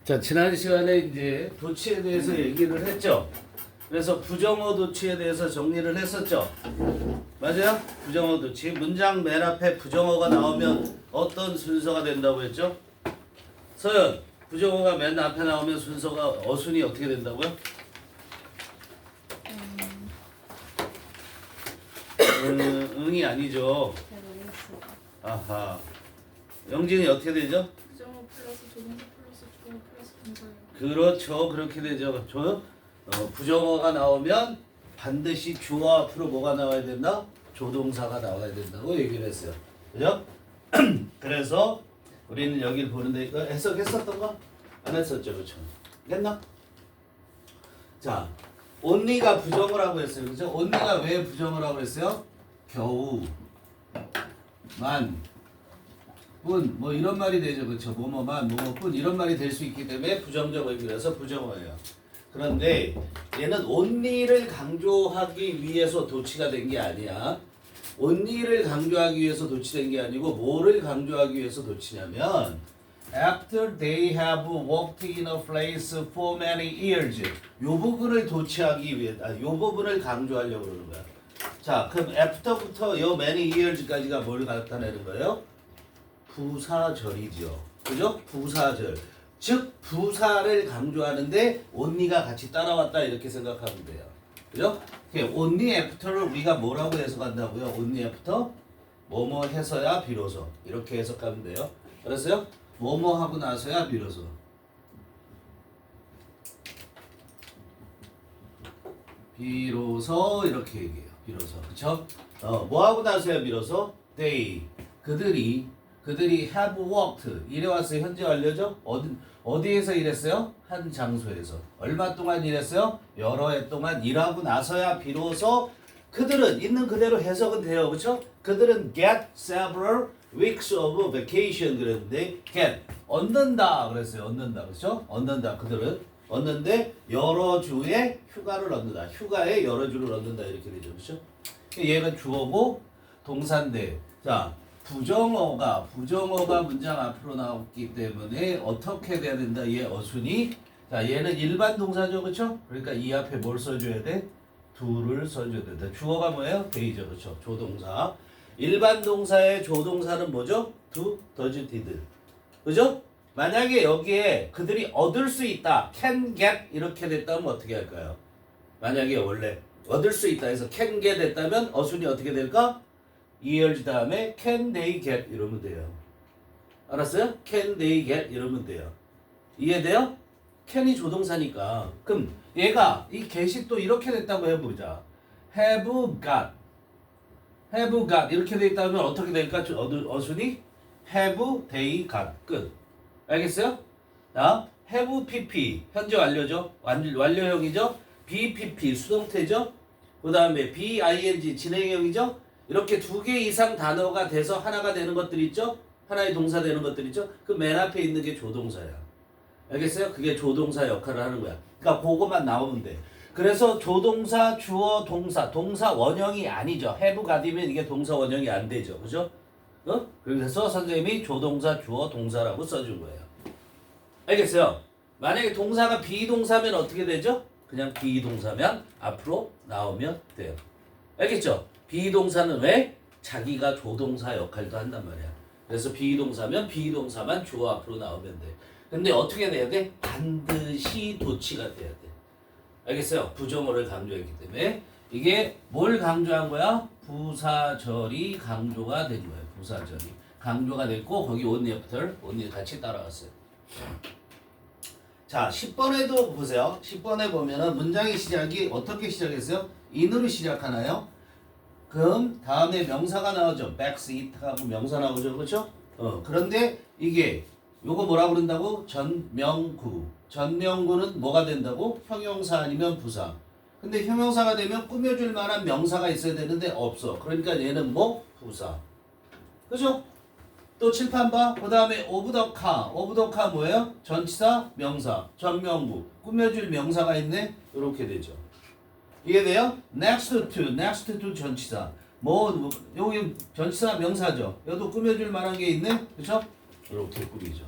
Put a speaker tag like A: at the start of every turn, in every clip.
A: 자, 지난 시간에 이제 도치에 대해서 얘기를 했죠. 그래서 부정어 도치에 대해서 정리를 했었죠. 맞아요? 부정어 도치. 문장 맨 앞에 부정어가 나오면 어떤 순서가 된다고 했죠? 서연, 부정어가 맨 앞에 나오면 순서가 어순이 어떻게 된다고요? 응이 아니죠. 아하. 영진이 어떻게 되죠?
B: 부정어 플러스 조동사 플러스 주어 플러스 동사예요.
A: 그렇죠. 그렇게 되죠. 부정어가 나오면 반드시 주어 앞으로 뭐가 나와야 된다? 조동사가 나와야 된다고 얘기를 했어요. 그죠? 그래서 우리는 여기를 보는데 이거 해석했었던 거? 안 했었죠. 그렇죠? 했나? 자, only가 부정어라고 했어요. 그죠? only가 왜 부정어라고 했어요? 겨우, 만, 뿐, 뭐 이런 말이 되죠. 그렇죠? 뭐뭐만, 뭐뭐뿐 이런 말이 될 수 있기 때문에 부정적 의미라서 부정어예요. 그런데 얘는 only를 강조하기 위해서 도치가 된 게 아니야. only를 강조하기 위해서 도치된 게 아니고 뭐를 강조하기 위해서 도치냐면 after they have worked in a place for many years 요 부분을 도치하기 위해 요 부분을 강조하려고 그러는 거야. 자, 그럼 after부터 요 many years까지가 뭘 나타내는 거예요? 부사절이죠. 그죠? 부사절. 즉 부사를 강조하는데 only가 같이 따라왔다 이렇게 생각하면 돼요. 그죠? only after를 우리가 뭐라고 해석한다고요? only after 뭐뭐 해서야 비로소 이렇게 해석하면 돼요. 알았어요? 뭐뭐 하고 나서야 비로소. 비로소 이렇게 얘기해요. 비로소. 그쵸? 뭐 하고 나서야 비로소? they 그들이 have worked 일해왔어요. 현재 완료죠? 어디에서 일했어요? 한 장소에서. 얼마 동안 일했어요? 여러 해 동안 일하고 나서야 비로소 그들은 있는 그대로 해석은 돼요. 그렇죠? 그들은 get several weeks of vacation 그랬는데 get 얻는다 그랬어요. 얻는다. 그렇죠? 얻는다. 그들은 얻는데 여러 주의 휴가를 얻는다. 휴가에 여러 주를 얻는다 이렇게 되죠. 그렇죠? 얘가 주어고 동사인데 자 부정어가 문장 앞으로 나왔기 때문에 어떻게 돼야 된다? 얘 어순이 자 얘는 일반 동사죠, 그렇죠? 그러니까 이 앞에 뭘 써줘야 돼? do를 써줘야 된다. 주어가 뭐예요? day죠, 그렇죠? 조동사. 일반 동사의 조동사는 뭐죠? do, does, did. 그죠? 만약에 여기에 그들이 얻을 수 있다, can get 이렇게 됐다면 어떻게 할까요? 만약에 원래 얻을 수 있다 해서 can get 됐다면 어순이 어떻게 될까? years 다음에 can they get 이러면 돼요. 알았어요? can they get 이러면 돼요. 이해돼요? can이 조동사니까. 그럼 얘가 이 get이 또 이렇게 됐다고 해보자. have got 이렇게 돼 있다면 어떻게 될까? 어순이 have they got 끝. 알겠어요? 자, have pp 현재 완료죠. 완료형이죠. be pp 수동태죠. 그 다음에 be ing 진행형이죠. 이렇게 두 개 이상 단어가 돼서 하나가 되는 것들 있죠? 하나의 동사 되는 것들 있죠? 그 맨 앞에 있는 게 조동사야. 알겠어요? 그게 조동사 역할을 하는 거야. 그러니까 그거만 나오면 돼. 그래서 조동사, 주어, 동사 원형이 아니죠. have got이면 이게 동사 원형이 안 되죠. 그죠? 그래서 선생님이 조동사, 주어, 동사라고 써준 거예요. 알겠어요? 만약에 동사가 비동사면 어떻게 되죠? 그냥 비동사면 앞으로 나오면 돼요. 알겠죠? 비동사는 왜? 자기가 조동사 역할도 한단 말이야. 그래서 비동사면 비동사만 주어 앞으로 나오면 돼. 근데 어떻게 돼야 돼? 반드시 도치가 돼야 돼. 알겠어요? 부정어를 강조했기 때문에 이게 뭘 강조한 거야? 부사절이 강조가 된 거예요. 부사절이 강조가 됐고 거기 only after, only 같이 따라왔어요. 자, 10번에도 보세요. 10번에 보면은 문장의 시작이 어떻게 시작했어요? in으로 시작하나요? 그럼 다음에 명사가 나오죠. backs, it 하고 명사 나오죠. 그렇죠? 그런데 이게 요거 뭐라고 그런다고? 전명구. 전명구는 뭐가 된다고? 형용사 아니면 부사. 근데 형용사가 되면 꾸며줄 만한 명사가 있어야 되는데 없어. 그러니까 얘는 뭐? 부사. 그죠? 또 칠판 봐. 그 다음에 of the car. of the car 뭐예요? 전치사, 명사. 전명구. 꾸며줄 명사가 있네? 이렇게 되죠. 이해돼요? next to 전치사. 여기 전치사 명사죠. 여기도 꾸며줄 만한 게 있네? 그쵸? 이렇게 꾸미죠.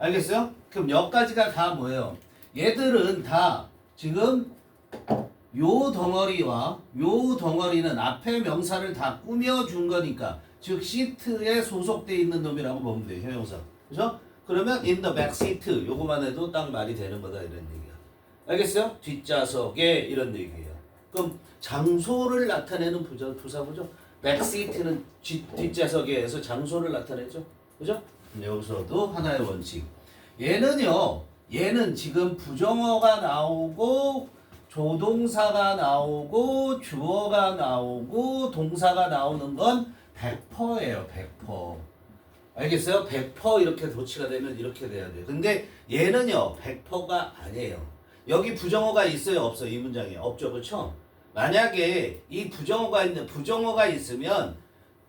A: 알겠어요? 그럼 여기까지가 다 뭐예요? 얘들은 다 지금 요 덩어리와 요 덩어리는 앞에 명사를 다 꾸며준 거니까 즉 시트에 소속돼 있는 놈이라고 보면 돼요. 형용사. 그죠? 그러면 in the back seat 요거만 해도 딱 말이 되는 거다 이런 얘기야. 알겠어요? 뒷좌석에 이런 얘기예요. 그럼 장소를 나타내는 부사구죠. back seat는 뒷좌석에서 장소를 나타내죠. 그죠? 여기서도 하나의 원칙. 얘는 지금 부정어가 나오고 조동사가 나오고 주어가 나오고 동사가 나오는 건 100%예요. 100%. 알겠어요? 100% 이렇게 도치가 되면 이렇게 돼야 돼요. 근데 얘는요. 100%가 아니에요. 여기 부정어가 있어요? 없어요? 이 문장에. 없죠. 그렇죠? 만약에 이 부정어가 있으면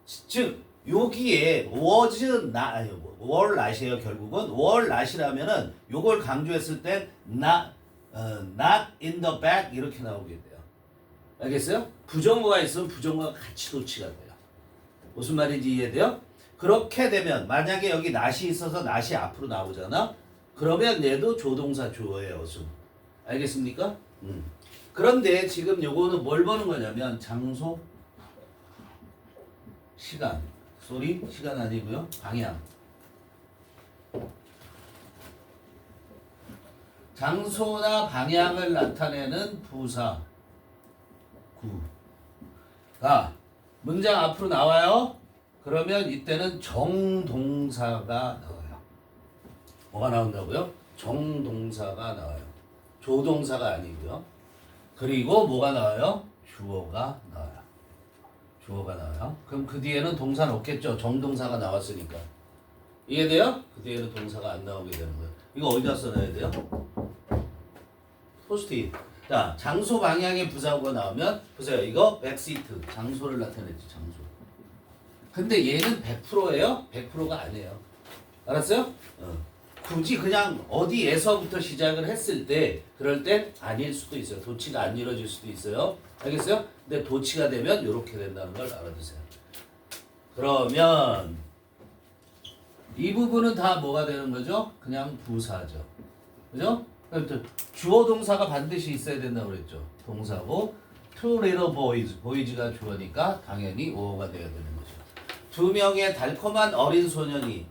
A: 즉 여기에 was were not이에요. 결국은 were not이라면은 요걸 강조했을 때 not in the back 이렇게 나오게 돼요. 알겠어요? 부정어가 있으면 부정어가 같이 도치가 돼요. 무슨 말인지 이해돼요? 그렇게 되면 만약에 여기 not이 있어서 not이 앞으로 나오잖아. 그러면 얘도 조동사 주어예요. 어순. 알겠습니까? 그런데 지금 요거는 뭘 보는 거냐면 장소, 시간, 시간 아니고요. 방향. 장소나 방향을 나타내는 부사 구가 문장 앞으로 나와요. 그러면 이때는 정동사가 나와요. 뭐가 나온다고요? 정동사가 나와요. 조동사가 아니고요. 그리고 뭐가 나와요? 주어가 나와요. 주어가 나와요. 그럼 그 뒤에는 동사는 없겠죠. 정동사가 나왔으니까. 이해돼요? 그 뒤에는 동사가 안 나오게 되는 거예요. 이거 어디다 써놔야 돼요? 포스트잇. 자, 장소 방향의 부사구가 나오면 보세요. 이거 백시트. 장소를 나타내지. 장소. 근데 얘는 100%예요? 100%가 아니에요. 알았어요? 굳이 그냥 어디에서부터 시작을 했을 때 그럴 땐 아닐 수도 있어요. 도치가 안 이루어질 수도 있어요. 알겠어요? 근데 도치가 되면 이렇게 된다는 걸 알아두세요. 그러면 이 부분은 다 뭐가 되는 거죠? 그냥 부사죠. 그죠? 주어 동사가 반드시 있어야 된다고 그랬죠. 동사고 two little boys, boys가 주어니까 당연히 오어가 돼야 되는 거죠. 두 명의 달콤한 어린 소년이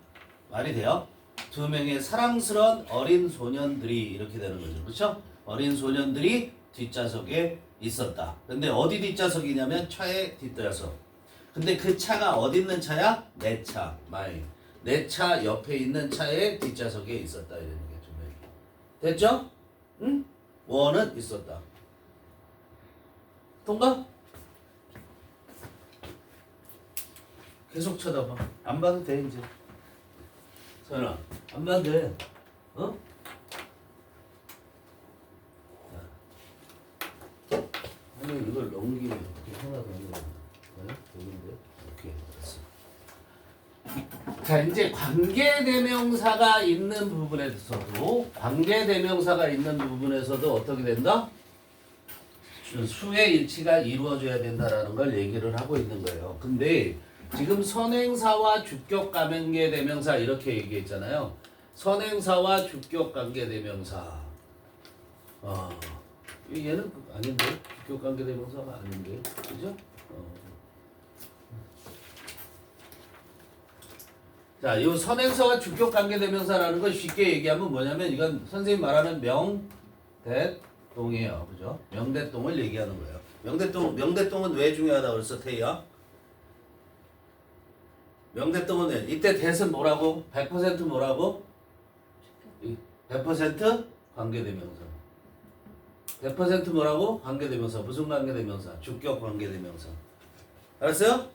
A: 말이 돼요? 두 명의 사랑스러운 어린 소년들이 이렇게 되는 거죠. 그렇죠? 어린 소년들이 뒷좌석에 있었다. 근데 어디 뒷좌석이냐면 차의 뒷좌석. 근데 그 차가 어디 있는 차야? 내 차, 마이. 내 차 옆에 있는 차의 뒷좌석에 있었다. 이런 얘기죠. 됐죠? 응? 원은 있었다. 통과? 계속 쳐다봐. 안 봐도 돼 이제. 서연아, 안 봐도 돼. 어? 아니 이걸 넘기면 어떻게 하나 더 넘겨? 네? 여기인데? 오케이, 알았어. 자, 이제 관계대명사가 있는 부분에서도 어떻게 된다? 수의 일치가 이루어져야 된다라는 걸 얘기를 하고 있는 거예요. 근데 지금 선행사와 주격관계대명사 이렇게 얘기했잖아요. 선행사와 주격관계대명사. 얘는 아닌데? 주격관계대명사가 아닌데? 그죠? 자, 이 선행사와 주격관계대명사라는 걸 쉽게 얘기하면 뭐냐면 이건 선생님 말하는 명대동이에요. 그죠? 명대동을 얘기하는 거예요. 명대동은 왜 중요하다고 그랬어, 태희야? 명대동은 이때 대은 뭐라고? 100% 뭐라고? 100% 관계대명사. 100% 뭐라고? 관계대명사. 무슨 관계대명사? 주격 관계대명사. 알았어요?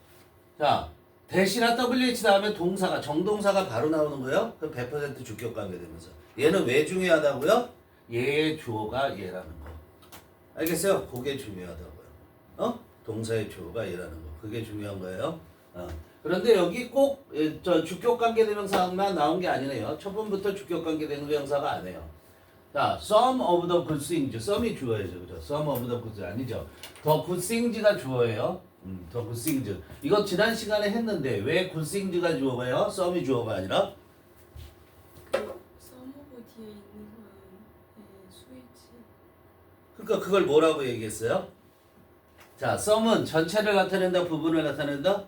A: 자, 대시나 WH 다음에 동사가 정동사가 바로 나오는 거예요. 그럼 100% 주격 관계대명사. 얘는 왜 중요하다고요? 얘의 주어가 얘라는 거. 알겠어요? 그게 중요하다고요. 동사의 주어가 얘라는 거. 그게 중요한 거예요. 그런데 여기 꼭 주격관계대명사만 나온 게 아니네요. 첫 번부터 주격관계대명사가 아니에요. 자, some of the good things. some이 주어예요. 그죠? some of the good 아니죠. the good things가 주어예요. the good things. 이거 지난 시간에 했는데 왜 good things가 주어예요? some이 주어가 아니라?
B: 스위치.
A: 그러니까 그걸 뭐라고 얘기했어요? 자, some은 전체를 나타낸다, 부분을 나타낸다?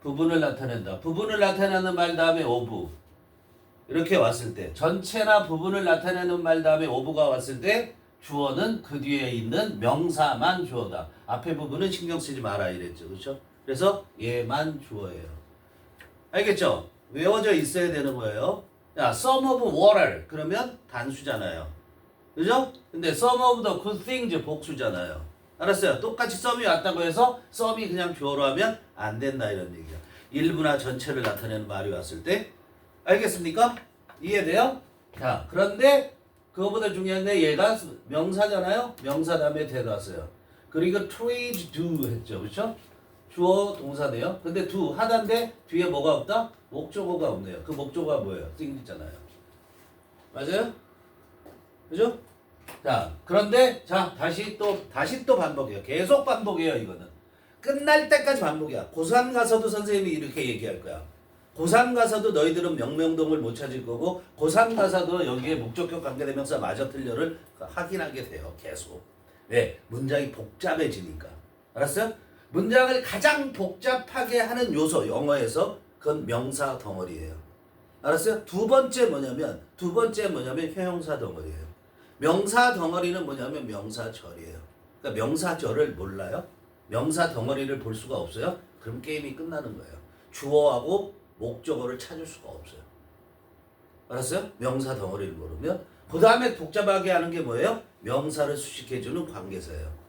A: 부분을 나타낸다. 부분을 나타내는 말 다음에 of. 이렇게 왔을 때 전체나 부분을 나타내는 말 다음에 of가 왔을 때 주어는 그 뒤에 있는 명사만 주어다. 앞에 부분은 신경 쓰지 마라 이랬죠. 그렇죠? 그래서 얘만 주어예요. 알겠죠? 외워져 있어야 되는 거예요. 야, some of water 그러면 단수잖아요. 그죠? 근데 some of the good things 복수잖아요. 알았어요? 똑같이 some이 왔다고 해서 some이 그냥 주어로 하면 안 된다 이런 얘기야. 일부나 전체를 나타내는 말이 왔을 때 알겠습니까? 이해돼요? 자, 그런데 그거보다 중요한 게 얘가 명사잖아요? 명사 다음에 대도 왔어요. 그리고 trade do 했죠. 그렇죠? 주어 동사네요. 근데 do 하다인데 뒤에 뭐가 없다? 목적어가 없네요. 그 목적어가 뭐예요? thing잖아요. 맞아요? 그죠? 자, 그런데 자, 다시 또 반복이에요. 계속 반복이에요, 이거는. 끝날 때까지 반복이야. 고3 가서도 선생님이 이렇게 얘기할 거야. 고3 가서도 너희들은 명명동을 못 찾을 거고 고3 가서도 여기에 목적격 관계대명사 마저 틀려를 확인하게 돼요. 계속. 왜? 문장이 복잡해지니까. 알았어요? 문장을 가장 복잡하게 하는 요소 영어에서 그건 명사 덩어리예요. 알았어요? 두 번째 뭐냐면 형용사 덩어리예요. 명사 덩어리는 뭐냐면 명사절이에요. 그러니까 명사절을 몰라요? 명사 덩어리를 볼 수가 없어요? 그럼 게임이 끝나는 거예요. 주어하고 목적어를 찾을 수가 없어요. 알았어요? 명사 덩어리를 모르면 그 다음에 복잡하게 하는 게 뭐예요? 명사를 수식해주는 관계사예요.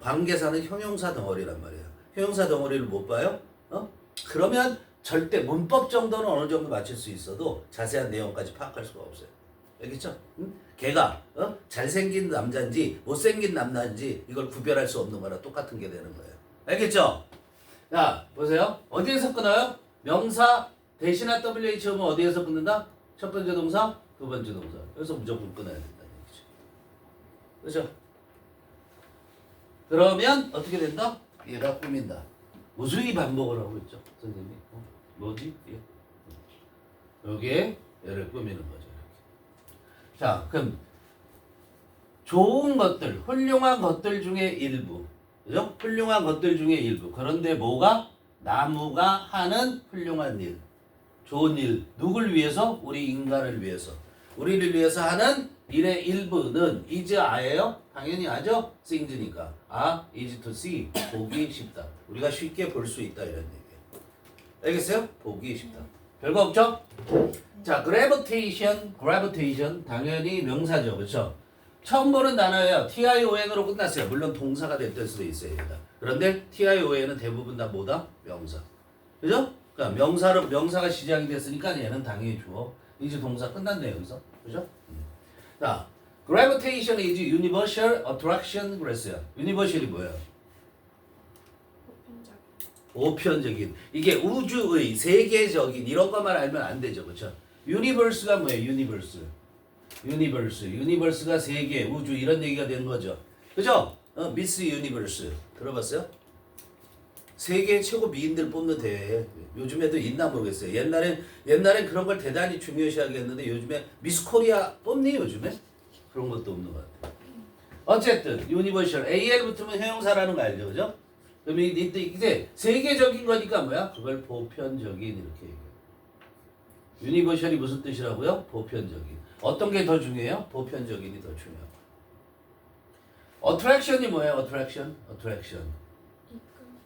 A: 관계사는 형용사 덩어리란 말이에요. 형용사 덩어리를 못 봐요? 그러면 절대 문법 정도는 어느 정도 맞출 수 있어도 자세한 내용까지 파악할 수가 없어요. 알겠죠? 걔가 잘생긴 남자인지 못생긴 남자인지 이걸 구별할 수 없는 거랑 똑같은 게 되는 거예요. 알겠죠? 자, 보세요. 어디에서 끊어요? 명사 대신한 WH 오면 어디에서 끊는다? 첫 번째 동사, 두 번째 동사. 그래서 무조건 끊어야 된다는 얘기죠. 그렇죠? 그러면 어떻게 된다? 얘가 꾸민다. 무수히 반복을 하고 있죠. 선생님이. 뭐지? 여기에 얘를 꾸미는 거죠. 이렇게. 자, 그럼 좋은 것들, 훌륭한 것들 중에 일부. 그죠? 훌륭한 것들 중에 일부. 그런데 뭐가? 나무가 하는 훌륭한 일. 좋은 일. 누굴 위해서? 우리 인간을 위해서. 우리를 위해서 하는 일의 일부는 is 아예요? 당연히 아죠? things니까. is to see. 보기 쉽다. 우리가 쉽게 볼 수 있다 이런 얘기예요. 알겠어요? 보기 쉽다. 별거 없죠? 자, gravitation 당연히 명사죠. 그렇죠? 처음 보는 단어예요. TION으로 끝났어요. 물론 동사가 됐을 수도 있어요. 얘가. 그런데 TION은 대부분 다 뭐다? 명사. 그죠? 그러니까 명사가 시작이 됐으니까 얘는 당연히 주어. 이제 동사 끝났네요. 여기서. 그죠? 자, gravitation is universal attraction 그랬어요. universal이 뭐예요? 보편적인. 이게 우주의 세계적인 이런 것만 알면 안 되죠. 그렇죠? universe가 뭐예요? universe가 세계, 우주 이런 얘기가 되는 거죠. 그죠? 미스 유니버스 들어봤어요? 세계 최고 미인들 뽑는 대회 요즘에도 있나 모르겠어요. 옛날엔 그런 걸 대단히 중요시하겠는데 요즘에 미스 코리아 뽑니 요즘에? 그런 것도 없는 것 같아요. 어쨌든 유니버셜 AL 붙으면 형용사라는 거 알죠, 그죠? 그럼 이제 세계적인 거니까 뭐야? 그걸 보편적인 이렇게 얘기해요. 유니버셜이 무슨 뜻이라고요? 보편적인. 어떤 게 더 중요해요? 보편적인이 더 중요하고. attraction이 뭐예요? attraction.
B: 입금.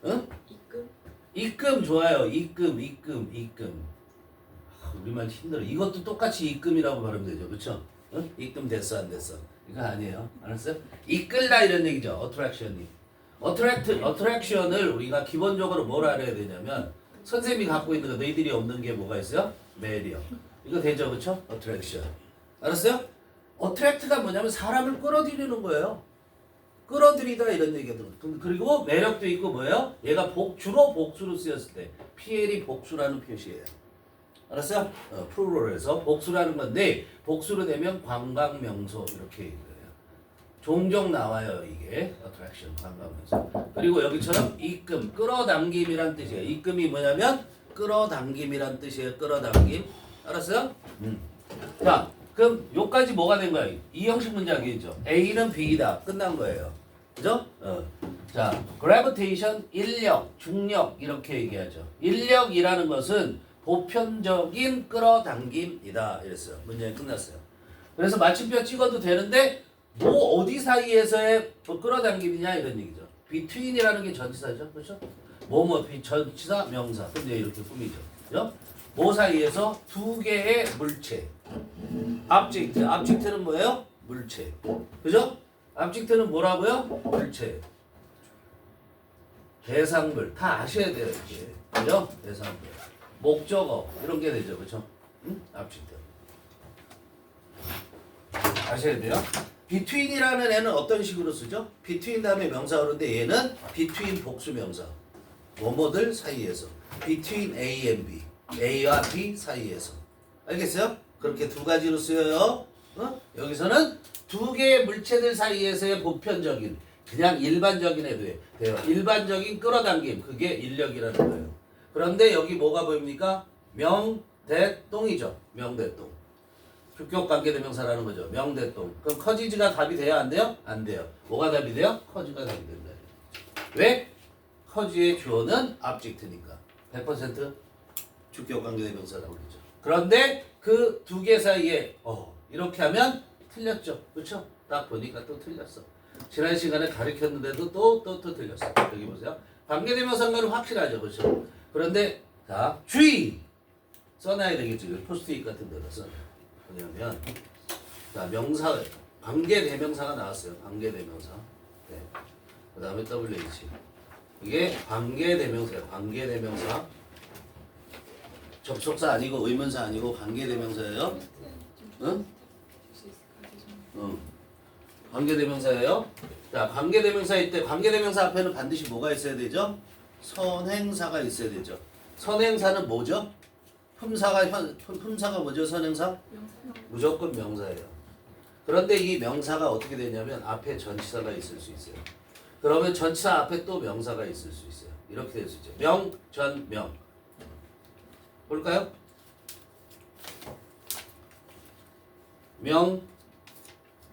A: 응?
B: 입금.
A: 입금 좋아요. 입금. 우리말 힘들어. 이것도 똑같이 입금이라고 발음 되죠, 그렇죠? 응? 입금 됐어 안 됐어? 이거 아니에요. 알았어요? 이끌다 이런 얘기죠. attraction이. attraction을 우리가 기본적으로 뭘 알아야 되냐면 선생님이 갖고 있는 거 너희들이 없는 게 뭐가 있어요? 매력. 이거 되죠, 그렇죠? attraction. 알았어요? attract가 뭐냐면 사람을 끌어들이는 거예요. 끌어들이다 이런 얘기가 들어. 그리고 매력도 있고 뭐예요? 얘가 주로 복수로 쓰였을 때 PL이 복수라는 표시예요. 알았어요? 플루럴에서 복수라는 건데 복수로 되면 관광 명소 이렇게 얘기해요. 종종 나와요 이게 attraction 관광 명소. 그리고 여기처럼 입금 끌어당김이란 뜻이에요. 입금이 뭐냐면 끌어당김이란 뜻이에요. 끌어당김. 알았어요? 자, 그럼 요까지 뭐가 된 거야? 이 형식 문장이죠. A는 B이다. 끝난 거예요. 그죠? 자, gravitation, 인력, 중력 이렇게 얘기하죠. 인력이라는 것은 보편적인 끌어당김이다. 이랬어요. 문장이 끝났어요. 그래서 마침표 찍어도 되는데 뭐 어디 사이에서의 끌어당김이냐 이런 얘기죠. between이라는 게 전치사죠. 그렇죠? 뭐뭐 전치사 명사. 근데 이렇게 꾸미죠. 그죠? 뭐 사이에서 두 개의 물체. object. object는 뭐예요? 물체. 그죠? object는 뭐라고요? 물체. 대상물. 다 아셔야 돼요. 이게. 그죠? 대상물. 목적어. 이런 게 되죠. 그죠? 응? object. 아셔야 돼요. between이라는 애는 어떤 식으로 쓰죠? between 다음에 명사가 오는데 얘는 between 복수 명사. 뭐뭐들 사이에서. between A and B. A와 B 사이에서. 알겠어요? 그렇게 두 가지로 쓰여요. 여기서는 두 개의 물체들 사이에서의 보편적인, 그냥 일반적인 해도 돼요. 일반적인 끌어당김. 그게 인력이라는 거예요. 그런데 여기 뭐가 보입니까? 명대똥이죠. 명대똥. 주격 관계대명사라는 거죠. 명대똥. 그럼 커지지가 답이 돼요? 안 돼요? 안 돼요. 뭐가 답이 돼요? 커지가 답이 된다. 왜? 커지의 주어는 object니까. 100% 주격 관계대명사라고 그러죠. 그런데 그 두 개 사이에 이렇게 하면 틀렸죠. 그렇죠? 딱 보니까 또 틀렸어. 지난 시간에 가르쳤는데도 또 틀렸어. 여기 보세요. 관계대명사는 확실하죠. 그렇죠? 그런데 자, 주의! 써놔야 되겠죠. 포스트잇 같은 데다 써놔요. 뭐냐면 자, 명사, 관계대명사가 나왔어요. 관계대명사. 네. 그 다음에 WH. 이게 관계대명사예요. 관계대명사. 접속사 아니고 의문사 아니고 관계대명사예요. 응? 관계대명사예요. 자, 관계대명사일 때 관계대명사 앞에는 반드시 뭐가 있어야 되죠? 선행사가 있어야 되죠. 선행사는 뭐죠? 품사가 뭐죠? 선행사? 무조건 명사예요. 그런데 이 명사가 어떻게 되냐면 앞에 전치사가 있을 수 있어요. 그러면 전치사 앞에 또 명사가 있을 수 있어요. 이렇게 될 수 있죠. 명, 전, 명. 볼까요? 명,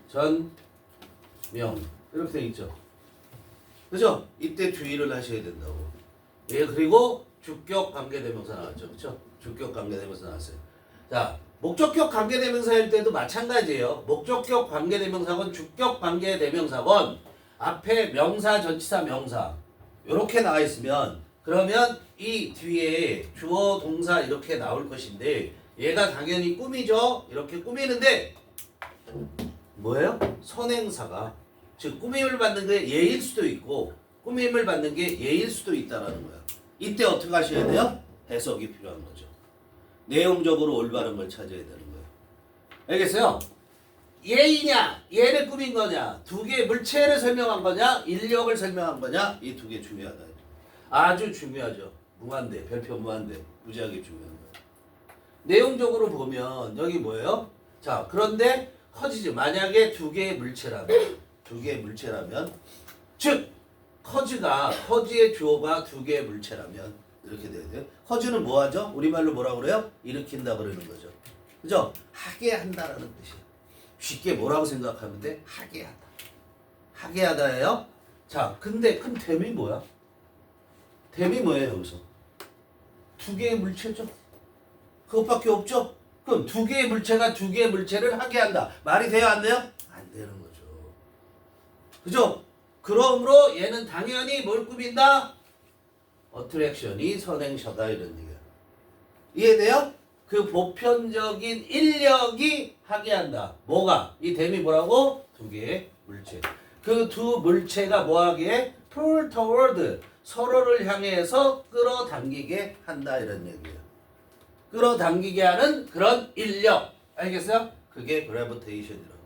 A: 전, 명. 이렇게 돼 있죠. 그죠? 이때 주의를 하셔야 된다고. 예, 그리고 주격 관계대명사 나왔죠. 그죠? 주격 관계대명사 나왔어요. 자, 목적격 관계대명사일 때도 마찬가지예요. 목적격 관계대명사건 주격 관계대명사건 앞에 명사, 전치사, 명사 이렇게 나와 있으면 그러면 이 뒤에 주어, 동사 이렇게 나올 것인데 얘가 당연히 꾸미죠. 이렇게 꾸미는데 뭐예요? 선행사가 즉 꾸밈을 받는 게 예일 수도 있고 꾸밈을 받는 게 예일 수도 있다라는 거야. 이때 어떻게 하셔야 돼요? 해석이 필요한 거죠. 내용적으로 올바른 걸 찾아야 되는 거예요. 알겠어요? 예이냐, 예를 꾸민 거냐, 두 개의 물체를 설명한 거냐, 인력을 설명한 거냐, 이 두 개 중요하다. 아주 중요하죠. 무한대, 별표 무한대, 무지하게 중요한 거예요. 내용적으로 보면 여기 뭐예요? 자, 그런데 커지지. 만약에 두 개의 물체라면, 즉 커지의 주어가 두 개의 물체라면 이렇게 돼야 돼요. 커지는 뭐하죠? 우리말로 뭐라고 그래요? 일으킨다 그러는 거죠. 그죠? 하게 한다라는 뜻이에요. 쉽게 뭐라고 생각하면 돼? 하게 하다. 하게 하다예요. 자, 근데 큰 댐이 뭐야? 댐이 뭐예요 여기서? 두 개의 물체죠. 그것밖에 없죠. 그럼 두 개의 물체가 두 개의 물체를 하게 한다. 말이 돼요 안 돼요? 안 되는 거죠. 그죠? 그러므로 얘는 당연히 뭘 꾸민다? 어트랙션이 선행사다 이런 얘기야. 이해돼요? 그 보편적인 인력이 하게 한다. 뭐가? 이 댐이 뭐라고? 두 개의 물체. 그 두 물체가 뭐하게? pull toward 서로를 향해서 끌어당기게 한다 이런 얘기예요. 끌어당기게 하는 그런 인력. 알겠어요? 그게 gravitation이라고.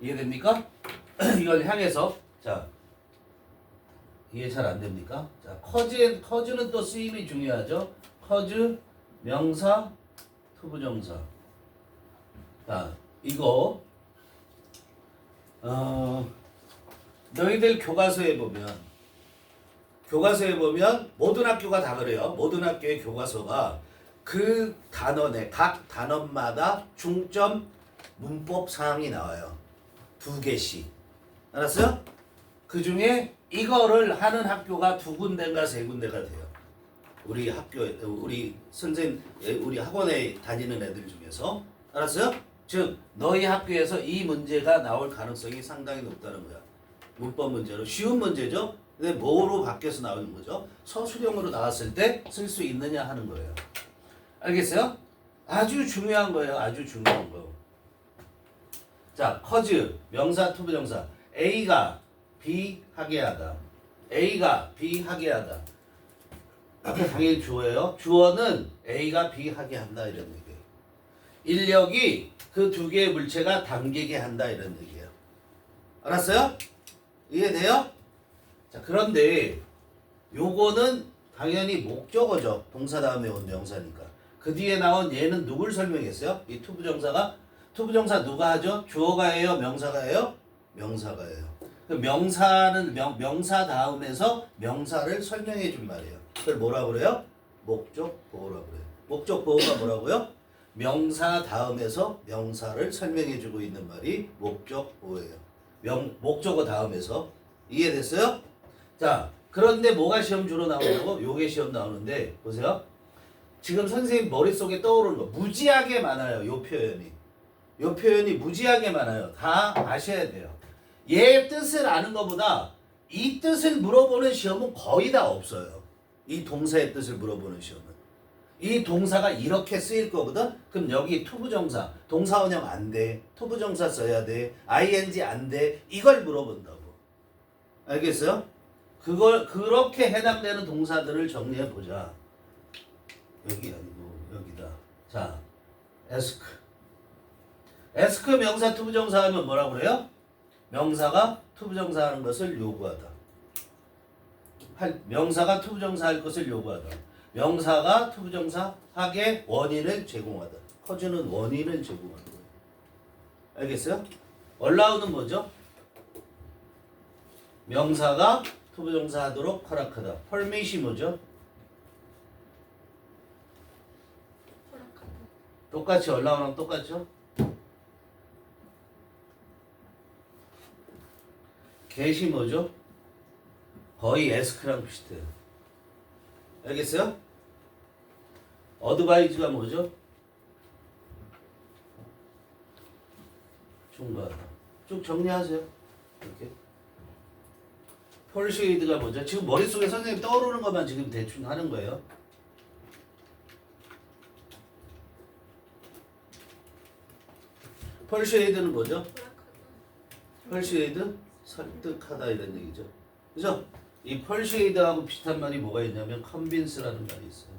A: 이해됩니까? 이걸 향해서 자 이해 잘 안 됩니까? 자 커즈는 또 쓰임이 중요하죠. 커즈 명사 투부정사. 자 이거 너희들 교과서에 보면 모든 학교가 다 그래요. 모든 학교의 교과서가 그 단원의 각 단원마다 중점 문법 사항이 나와요. 2개씩. 알았어요? 그 중에 이거를 하는 학교가 2군데인가 3군데가 돼요. 우리 학교에, 우리 선생님, 우리 학원에 다니는 애들 중에서. 알았어요? 즉, 너희 학교에서 이 문제가 나올 가능성이 상당히 높다는 거야. 문법 문제로. 쉬운 문제죠? 근데 뭐로 바뀌어서 나오는 거죠? 서술형으로 나왔을 때 쓸 수 있느냐 하는 거예요. 알겠어요? 아주 중요한 거예요. 아주 중요한 거. 자, 커즈, 명사, 투부정사. A가 B 하게 하다. A가 B 하게 하다. 앞에 당연히 주어예요. 주어는 A가 B 하게 한다 이런 얘기예요. 인력이 그 2개의 물체가 당기게 한다 이런 얘기예요. 알았어요? 이해돼요? 자, 그런데 요거는 당연히 목적어죠. 동사 다음에 온 명사니까. 그 뒤에 나온 얘는 누굴 설명했어요? 이 투부정사가? 투부정사 누가 하죠? 주어가 해요? 명사가 해요? 명사가 해요. 그 명사는 명사 다음에서 명사를 설명해 준 말이에요. 그걸 뭐라 그래요? 목적 보호라고 그래요. 목적 보호가 뭐라고요? 명사 다음에서 명사를 설명해 주고 있는 말이 목적 보호예요. 목적어 다음에서. 이해됐어요? 자, 그런데 뭐가 시험 주로 나오냐고? 요게 시험 나오는데 보세요. 지금 선생님 머릿속에 떠오르는 거 무지하게 많아요. 요 표현이. 요 표현이 무지하게 많아요. 다 아셔야 돼요. 얘 뜻을 아는 것보다 이 뜻을 물어보는 시험은 거의 다 없어요. 이 동사의 뜻을 물어보는 시험은. 이 동사가 이렇게 쓰일 거거든? 그럼 여기 투부정사, 동사원형 안 돼. 투부정사 써야 돼. ing 안 돼. 이걸 물어본다고. 알겠어요? 그걸 그렇게 해당되는 동사들을 정리해 보자. 여기 아니고 여기다. 자, ask. ask 명사 투부정사 하면 뭐라고 그래요? 명사가 투부정사 하는 것을 요구하다. 명사가 투부정사 할 것을 요구하다. 명사가 투부정사 하게 원인을 제공하다. 커즈는 원인을 제공하는 거예요. 알겠어요? allow는 뭐죠? 명사가 투부정사 하도록 허락하다. permit이 뭐죠?
B: 허락하다.
A: 똑같이 allow랑 똑같죠? get이 뭐죠? 거의 ask랑 비슷해요. 알겠어요? advise가 뭐죠? 충고하다. 쭉 정리하세요. 이렇게. persuade가 뭐죠? 지금 머릿속에 선생님 떠오르는 것만 지금 대충 하는 거예요. persuade는 뭐죠?
B: 허락하다.
A: persuade? 설득하다 이런 얘기죠. 그죠? 이 persuade하고 비슷한 말이 뭐가 있냐면 convince라는 말이 있어요.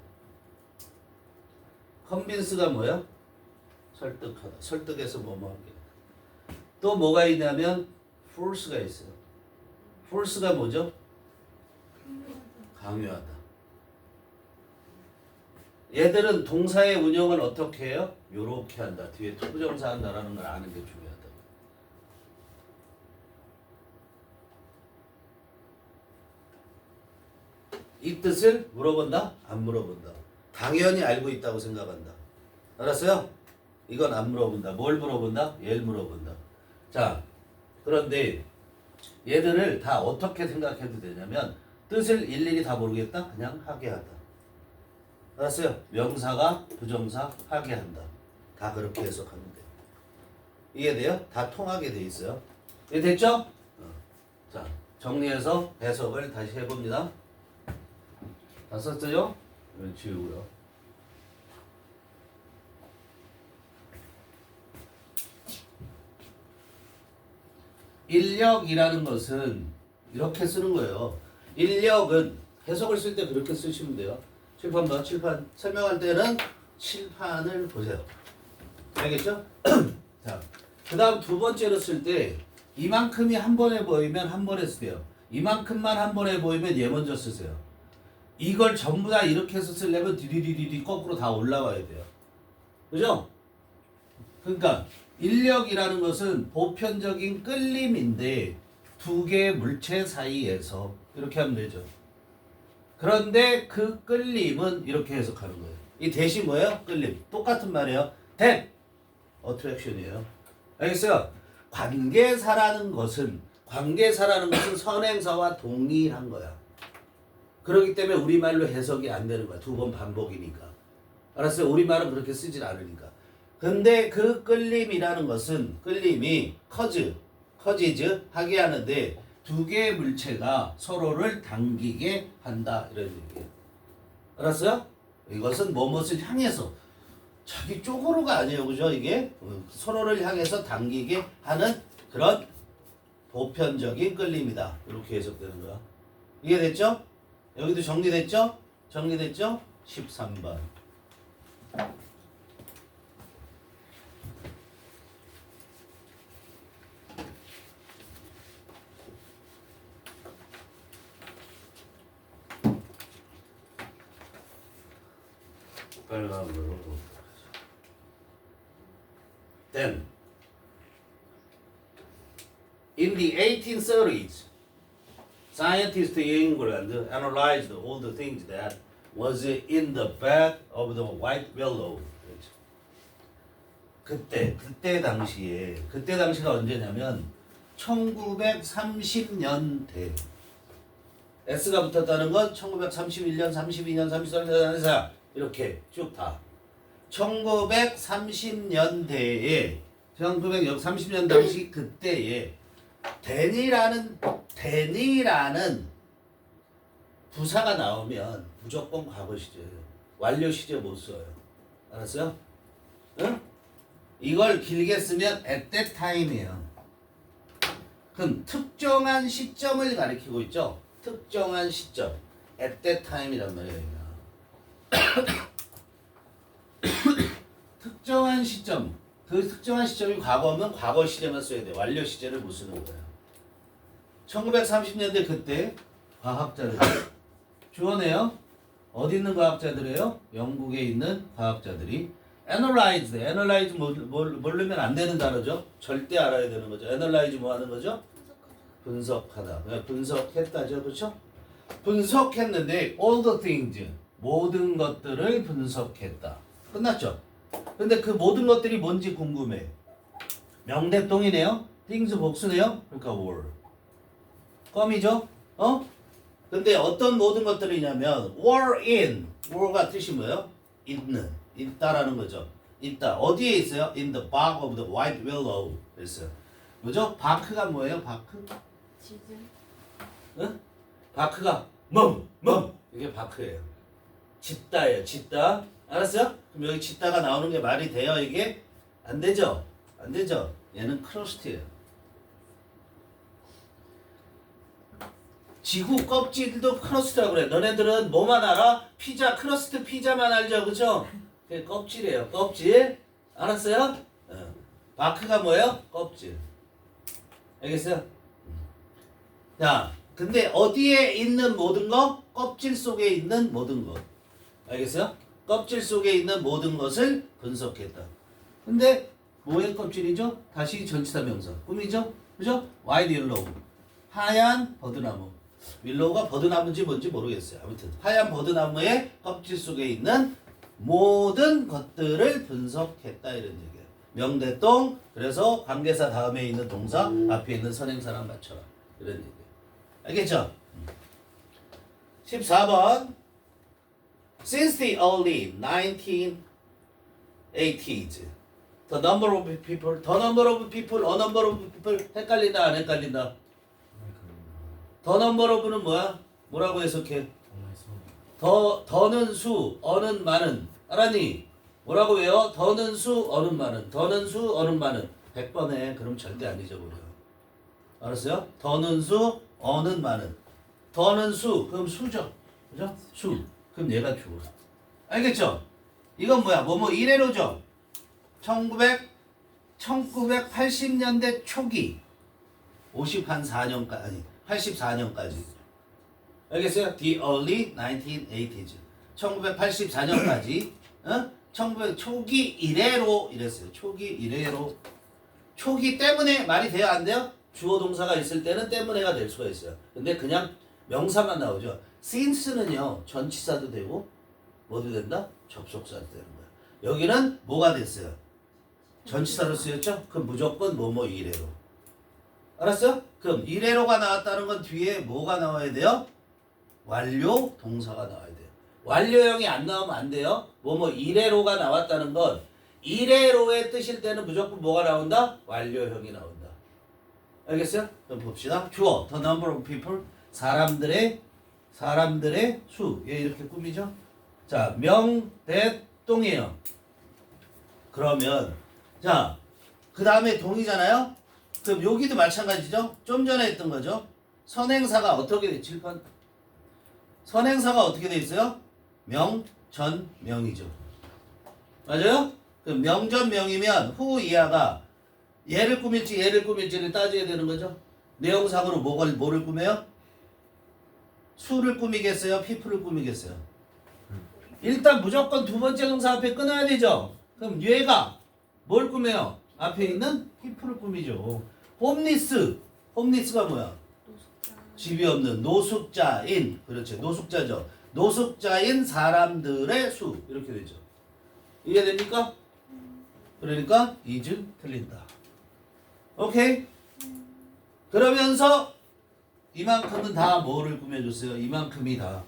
A: convince가 뭐야? 설득하다. 설득해서 뭐뭐 하게. 또 뭐가 있냐면 force가 있어요. force가 뭐죠? 강요하다. 얘들은 동사의 운영을 어떻게 해요? 요렇게 한다. 뒤에 투부정사 한다라는 걸 아는 게 중요하다. 이 뜻을 물어본다? 안 물어본다. 당연히 알고 있다고 생각한다. 알았어요? 이건 안 물어본다. 뭘 물어본다? 얘를 물어본다. 자, 그런데 얘들을 다 어떻게 생각해도 되냐면 뜻을 일일이 다 모르겠다? 그냥 하게 하다. 알았어요? 명사가 부정사 하게 한다. 다 그렇게 해석하면 돼요. 이해돼요? 다 통하게 돼 있어요. 이해됐죠? 자, 정리해서 해석을 다시 해봅니다. 다 썼어요? 이건 지우고요. 인력이라는 것은 이렇게 쓰는 거예요. 인력은 해석을 쓸 때 그렇게 쓰시면 돼요. 칠판 봐. 칠판 설명할 때는 칠판을 보세요. 알겠죠? 자, 그 다음 두 번째로 쓸 때 이만큼이 한 번에 보이면 한 번에 쓰세요. 이만큼만 한 번에 보이면 얘 먼저 쓰세요. 이걸 전부 다 이렇게 해서 쓰려면 디디디디 거꾸로 다 올라와야 돼요. 그죠? 그러니까 인력이라는 것은 보편적인 끌림인데 두 개의 물체 사이에서 이렇게 하면 되죠. 그런데 그 끌림은 이렇게 해석하는 거예요. 이 대시 뭐예요? 끌림. 똑같은 말이에요. that attraction이에요. 알겠어요? 관계사라는 것은 선행사와 동일한 거야. 그렇기 때문에 우리말로 해석이 안 되는 거야. 두 번 반복이니까. 알았어요? 우리말은 그렇게 쓰질 않으니까. 근데 그 끌림이라는 것은 끌림이 커지즈 하게 하는데 두 개의 물체가 서로를 당기게 한다 이런 얘기예요. 알았어요? 이것은 무엇을 향해서 자기 쪽으로가 아니에요. 그죠? 이게 서로를 향해서 당기게 하는 그런 보편적인 끌림이다. 이렇게 해석되는 거야. 이해됐죠? 여기도 정리됐죠? 정리됐죠? 13번. 빨간으로. Then, in the 1830s, scientists in England analyzed all the things that was in the back of the white willow. 그때 당시가 언제냐면 1930년대. S가 붙었다는 건 1931년, 32년, 33년, 34 이렇게 쭉 다. 1930년대에 1930년 당시 그때에 데니라는 부사가 나오면 무조건 과거 시제예요. 완료 시제 못 써요. 알았어요? 응? 이걸 길게 쓰면 at that time이에요. 그럼 특정한 시점을 가리키고 있죠. 특정한 시점. at that time이란 말이에요. 특정한 시점. 그 특정한 시점이 과거면 과거 시제만 써야 돼. 완료 시제를 못 쓰는 거예요. 1930년대 그때 과학자들 주어네요. 어디 있는 과학자들이에요? 영국에 있는 과학자들이 analyze 모르면 안 되는 단어죠. 절대 알아야 되는 거죠. analyze 뭐 하는 거죠? 분석하다. 분석했다죠. 그렇죠? 분석했는데 all the things 모든 것들을 분석했다. 끝났죠? 근데 그 모든 것들이 뭔지 궁금해. 명대동이네요. things 복수네요. 그러니까 were. 껌이죠? 근데 어떤 모든 것들이냐면 were in. were가 뜻이 뭐예요? 있다라는 거죠. 있다. 어디에 있어요? in the bark of the white willow. 그랬어요. 뭐죠? 바크가 뭐예요? 바크?
B: 지지.
A: 응? 바크가 이게 바크예요. 짙다예요. 짙다. 알았어요? 그럼 여기 짙다가 나오는 게 말이 돼요? 이게? 안 되죠? 안 되죠? 얘는 크러스트예요. 지구 껍질도 크러스트라고 그래. 너네들은 뭐만 알아? 피자, 크러스트 피자만 알죠? 그쵸? 그게 껍질이에요. 껍질. 알았어요? 바크가 뭐예요? 껍질. 알겠어요? 자, 근데 어디에 있는 모든 거? 껍질 속에 있는 모든 것. 알겠어요? 껍질 속에 있는 모든 것을 분석했다. 근데 뭐의 껍질이죠? 다시 전치사 명사. 꿈이죠? 그죠? white willow. 하얀 버드나무. 윌로우가 버드나무인지 뭔지 모르겠어요. 아무튼 하얀 버드나무의 껍질 속에 있는 모든 것들을 분석했다 이런 얘기예요. 명대동. 그래서 관계사 다음에 있는 동사 앞에 있는 선행사랑 맞춰라 이런 얘기예요. 알겠죠? 14번. Since the early 1980s, the number of people, a number of people 헷갈린다 안 헷갈린다? The number of는 뭐야? 뭐라고 해석해? 더는 수, 어는 많은. 알았니? 뭐라고 해요? 더는 수, 어는 많은. 더는 수, 어는 많은. 100번 해. 그럼 절대 안 잊어버려. 알았어요? 더는 수, 어는 많은. 더는 수, 그럼 수죠. 그죠? 수. 그럼 얘가 주어. 알겠죠? 이건 뭐야? 이래로죠? 1980년대 초기. 54년까지. 84년까지. 알겠어요? The early 1980s. 1984년까지. 1900 초기 이래로 이랬어요. 초기 이래로. 초기 때문에 말이 돼요? 안 돼요? 주어 동사가 있을 때는 때문에가 될 수가 있어요. 근데 그냥 명사만 나오죠. since는요. 전치사도 되고 뭐도 된다? 접속사도 되는 거야. 여기는 뭐가 됐어요? 전치사로 쓰였죠? 그럼 무조건 뭐뭐 이래로. 알았어요? 그럼 이래로가 나왔다는 건 뒤에 뭐가 나와야 돼요? 완료 동사가 나와야 돼요. 완료형이 안 나오면 안 돼요. 뭐뭐 이래로가 나왔다는 건 이래로의 뜻일 때는 무조건 뭐가 나온다? 완료형이 나온다. 알겠어요? 그럼 봅시다. 주어, the number of people. 사람들의 수. 얘 이렇게 꾸미죠? 자, 명, 대, 똥이에요. 그러면 자, 그 다음에 동이잖아요? 그럼 여기도 마찬가지죠? 좀 전에 했던 거죠? 선행사가 어떻게 돼? 칠판. 선행사가 어떻게 돼 있어요? 명, 전, 명이죠. 맞아요? 그럼 명, 전, 명이면 후, 이하가 얘를 꾸밀지 얘를 꾸밀지를 따져야 되는 거죠. 내용상으로 뭐를 꾸며요? 수를 꾸미겠어요? people을 꾸미겠어요? 일단 무조건 두 번째 동사 앞에 끊어야 되죠. 그럼 얘가 뭘 꾸며요? 앞에 있는 people을 꾸미죠. 홈리스가 뭐야?
B: 노숙자.
A: 집이 없는 노숙자인. 그렇죠. 노숙자죠. 노숙자인 사람들의 수. 이렇게 되죠. 이해됩니까? 그러니까 is 틀린다. 오케이? 그러면서 이만큼은 다 뭐를 꾸며줬어요? 이만큼이 다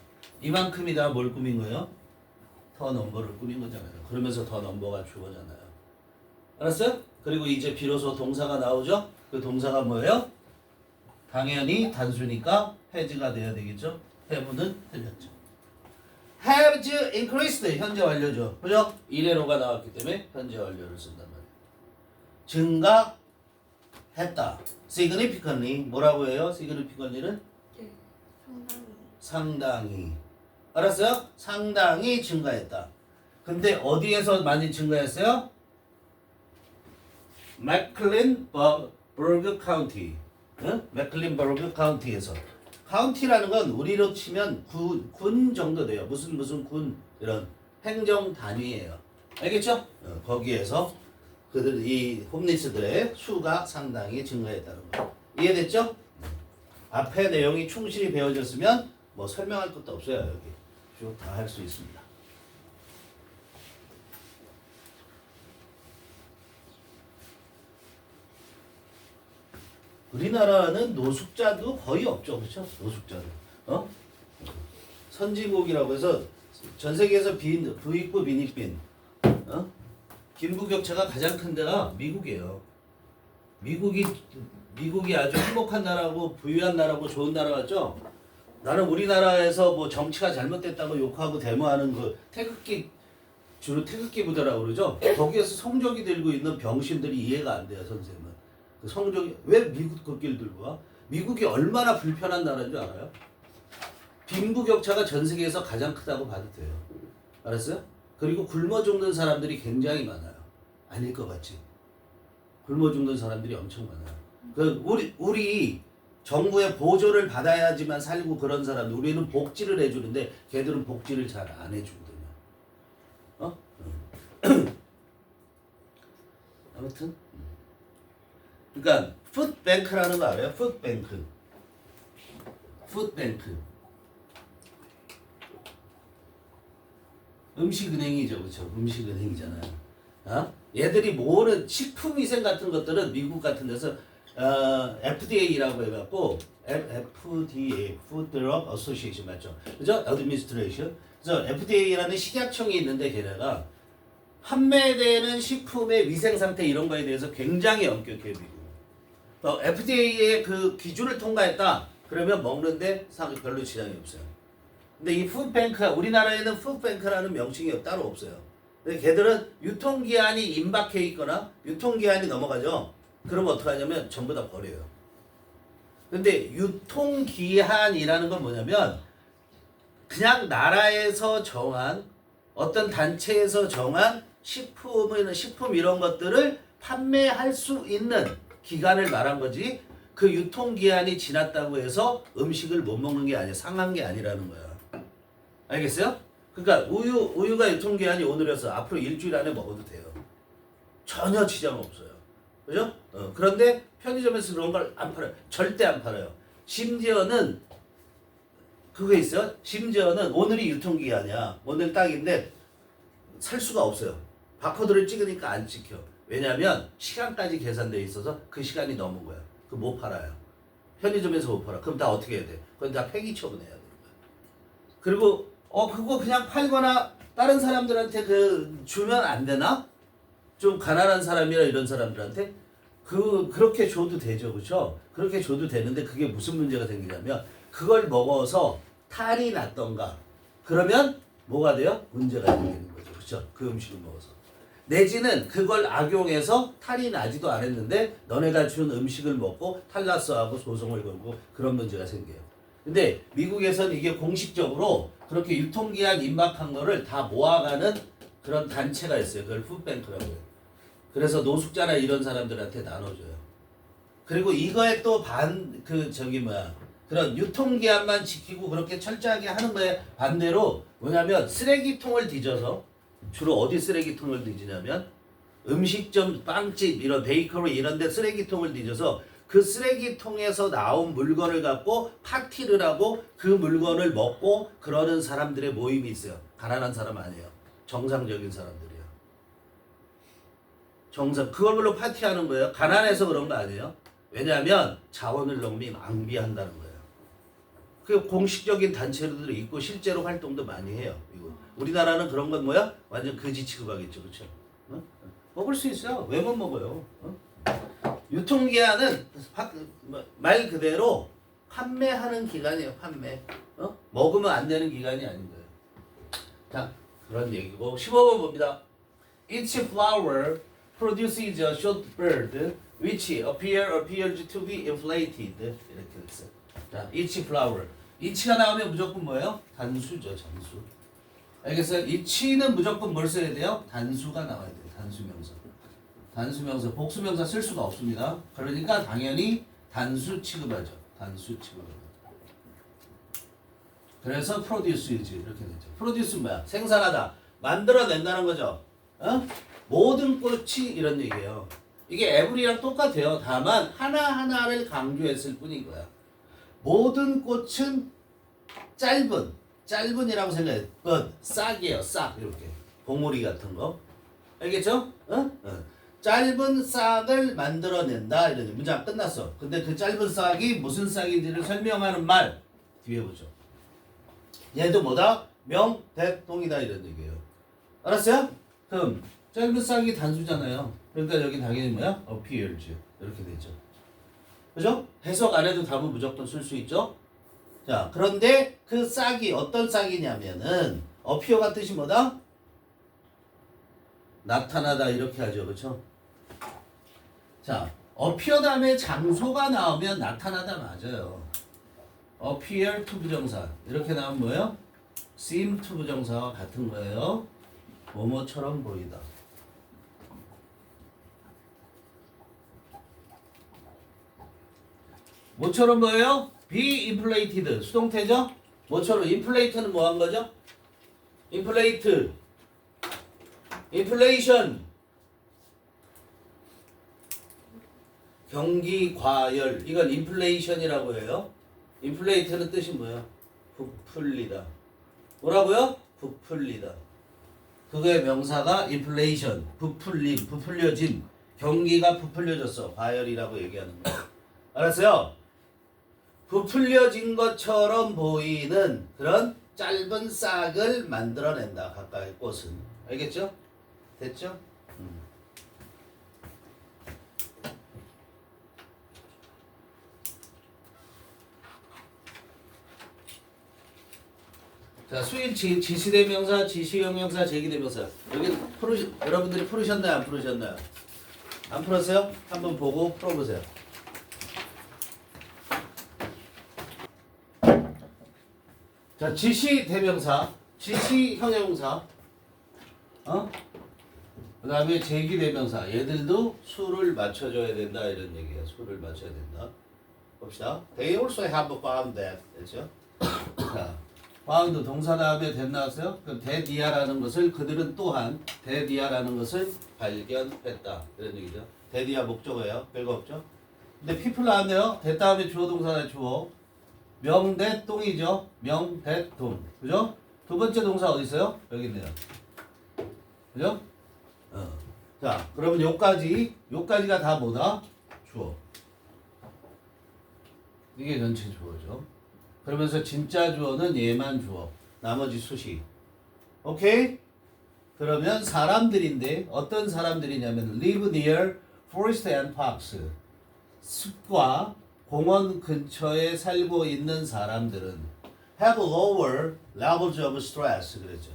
A: 뭘 꾸민 거예요? 더 넘버를 꾸민 거잖아요. 그러면서 더 넘버가 주어잖아요. 알았어요? 그리고 이제 비로소 동사가 나오죠? 그 동사가 뭐예요? 당연히 단수니까 has가 돼야 되겠죠? have는 틀렸죠. has increased 현재 완료죠. 그죠? 이래로가 나왔기 때문에 현재 완료를 쓴단 말이에요. 증가했다. significantly 뭐라고 해요? significantly는
B: 예. 상당히.
A: 상당히. 알았어요? 상당히 증가했다. 근데 어디에서 많이 증가했어요? 맥클린버그 카운티. 응? 맥클린버그 카운티에서. 카운티라는 건 우리로 치면 군 정도 돼요. 무슨 군 이런 행정 단위예요. 알겠죠? 거기에서 그들 이 홈리스들의 수가 상당히 증가했다는 거. 이해됐죠? 앞에 내용이 충실히 배워졌으면 뭐 설명할 것도 없어요. 여기 쭉 다 할 수 있습니다. 우리나라는 노숙자도 거의 없죠, 그렇죠? 노숙자도. 선진국이라고 해서 전 세계에서 부익부 빈익빈, 빈부격차가 가장 큰 데가 미국이에요. 미국이 아주 행복한 나라고 부유한 나라고 좋은 나라 같죠? 나는 우리나라에서 뭐 정치가 잘못됐다고 욕하고 데모하는 그 주로 태극기 부대라고 그러죠? 거기에서 성적이 들고 있는 병신들이 이해가 안 돼요, 선생님은. 그 성적이 왜 미국国기를 들고 와? 미국이 얼마나 불편한 나라인 줄 알아요? 빈부격차가 전 세계에서 가장 크다고 봐도 돼요. 알았어요? 그리고 굶어 죽는 사람들이 굉장히 많아요. 아닐 것 같지? 굶어 죽는 사람들이 엄청 많아요. 그 우리 정부의 보조를 받아야지만 살고 그런 사람들, 우리는 복지를 해주는데 걔들은 복지를 잘 안 해주거든요. 아무튼 그러니까 푸드뱅크라는 거 알아요? 푸드뱅크. 음식은행이죠, 그렇죠? 음식은행이잖아요. 얘들이 모으는 식품위생 같은 것들은 미국 같은 데서 FDA라고 해갖고 FDA, Food Drug Association 맞죠? 그죠? Administration. 그래서 FDA라는 식약청이 있는데 걔네가 판매되는 식품의 위생 상태 이런 거에 대해서 굉장히 엄격해요, 미국. FDA의 그 기준을 통과했다. 그러면 먹는데 별로 지장이 없어요. 근데 이 푸드뱅크, 우리나라에는 푸드뱅크라는 명칭이 따로 없어요. 근데 걔들은 유통기한이 임박해 있거나 유통기한이 넘어가죠. 그러면 어떻게 하냐면 전부 다 버려요. 근데 유통기한이라는 건 뭐냐면 그냥 나라에서 정한 어떤 단체에서 정한 식품 이런 것들을 판매할 수 있는 기간을 말한 거지 그 유통기한이 지났다고 해서 음식을 못 먹는 게 아니야. 상한 게 아니라는 거야. 알겠어요? 그러니까 우유가 유통기한이 오늘이어서 앞으로 일주일 안에 먹어도 돼요. 전혀 지장 없어요. 그죠? 그런데 편의점에서 그런 걸 안 팔아요. 절대 안 팔아요. 심지어는 그거 있어요. 심지어는 오늘이 유통기한이야. 오늘 딱인데 살 수가 없어요. 바코드를 찍으니까 안 찍혀. 왜냐면 시간까지 계산돼 있어서 그 시간이 넘은 거야. 그 못 팔아요. 편의점에서 못 팔아. 그럼 다 어떻게 해야 돼? 그건 다 폐기 처분해야 되는 거야. 그리고 그거 그냥 팔거나 다른 사람들한테 그 주면 안 되나? 좀 가난한 사람이나 이런 사람들한테 그렇게 줘도 되죠, 그렇죠? 그렇게 줘도 되는데 그게 무슨 문제가 생기냐면 그걸 먹어서 탈이 났던가 그러면 뭐가 돼요? 문제가 생기는 거죠, 그렇죠? 그 음식을 먹어서 내지는 그걸 악용해서 탈이 나지도 않았는데 너네가 준 음식을 먹고 탈났어 하고 소송을 걸고 그런 문제가 생겨요. 근데 미국에서는 이게 공식적으로 그렇게 유통기한 임박한 거를 다 모아가는 그런 단체가 있어요. 그걸 푸드뱅크라고요. 그래서 노숙자나 이런 사람들한테 나눠줘요. 그리고 이거에 또 그런 유통기한만 지키고 그렇게 철저하게 하는 거에 반대로 뭐냐면 쓰레기통을 뒤져서 주로 어디 쓰레기통을 뒤지냐면 음식점, 빵집, 이런 베이커리 이런 데 쓰레기통을 뒤져서 그 쓰레기통에서 나온 물건을 갖고 파티를 하고 그 물건을 먹고 그러는 사람들의 모임이 있어요. 가난한 사람 아니에요. 정상적인 사람들이에요. 그걸로 파티하는 거예요. 가난해서 그런 거 아니에요. 왜냐하면 자원을 너무 낭비한다는 거예요. 그 공식적인 단체들이 있고 실제로 활동도 많이 해요. 우리나라는 그런 건 뭐야? 완전 거지 취급하겠죠, 그렇죠? 먹을 수 있어요. 왜 못 먹어요? 유통기한은 말 그대로 판매하는 기간이에요. 판매. 먹으면 안 되는 기간이 아닌 거예요. 자, 그런 얘기고 15번 봅니다. Each flower produces a short bird which appears to be inflated. 이렇게 됐어요. 자, each flower. each가 나오면 무조건 뭐예요? 단수죠, 단수. 알겠어요? each는 무조건 뭘 써야 돼요? 단수가 나와야 돼요. 단수명사. 단수명사, 복수명사 쓸 수가 없습니다. 그러니까 당연히 단수 취급하죠. 단수 취급하죠. 그래서 produce이지 이렇게 되죠. produce 뭐야? 생산하다, 만들어낸다는 거죠. 모든 꽃이 이런 얘기예요. 이게 every랑 똑같아요. 다만 하나하나를 강조했을 뿐인 거야. 모든 꽃은 짧은이라고 생각해. 싹이에요. 싹 이렇게 봉우리 같은 거. 알겠죠? 짧은 싹을 만들어낸다 이런 문장 끝났어. 근데 그 짧은 싹이 무슨 싹인지를 설명하는 말 뒤에 보죠. 얘도 뭐다? 명대동이다 이런 얘기예요. 알았어요? 그럼 짧은 싹이 단수잖아요. 그러니까 여기 당연히 뭐야? appears 이렇게 되죠. 그죠? 해석 안 해도 답은 무조건 쓸 수 있죠. 자, 그런데 그 싹이 어떤 싹이냐면은 appear가 뜻이 뭐다? 나타나다 이렇게 하죠. 그렇죠? 자, appear 다음에 장소가 나오면 나타나다 맞아요. appear to 부정사 이렇게 나오면 뭐예요? seem to 부정사와 같은 거예요. 뭐뭐처럼 보이다. 뭐처럼 보여요? be inflated 수동태죠? 뭐처럼 inflate는 뭐 한 거죠? inflate inflation 경기 과열 이건 inflation이라고 해요. inflate는 뜻이 뭐예요? 부풀리다. 뭐라고요? 부풀리다. 그거의 명사가 inflation 부풀림, 부풀려진 경기가 부풀려졌어. 과열이라고 얘기하는 거예요. 알았어요? 부풀려진 것처럼 보이는 그런 짧은 싹을 만들어낸다. 각각의 꽃은. 알겠죠? 됐죠? 자, 수일 지시대명사, 지시형용사, 제기대명사. 여기 여러분들이 풀으셨나요? 안 풀으셨나요? 안 풀었어요? 한번 보고 풀어보세요. 자, 지시대명사, 지시형용사, 그 다음에 제기대명사. 얘들도 수를 맞춰줘야 된다 이런 얘기예요. 수를 맞춰야 된다. 봅시다. They also have found that. 됐죠? 자, found 동사 다음에 that 나왔어요? 그럼 that이라는 것을 그들은 또한 that이라는 것을 발견했다. 이런 얘기죠. that이야 목적어예요. 별거 없죠? 근데 people 나왔네요. that 다음에 주어 동사나 주어. 명대동이죠. 명대동. 그죠? 두 번째 동사 어디 있어요? 여기 있네요. 그죠? 자, 그러면 요까지가 다 뭐다? 주어. 이게 전체 주어죠. 그러면서 진짜 주어는 얘만 주어. 나머지 수식. 오케이? 그러면 사람들인데 어떤 사람들이냐면 live near forest and parks. 숲과 공원 근처에 살고 있는 사람들은 have lower levels of stress 그랬죠.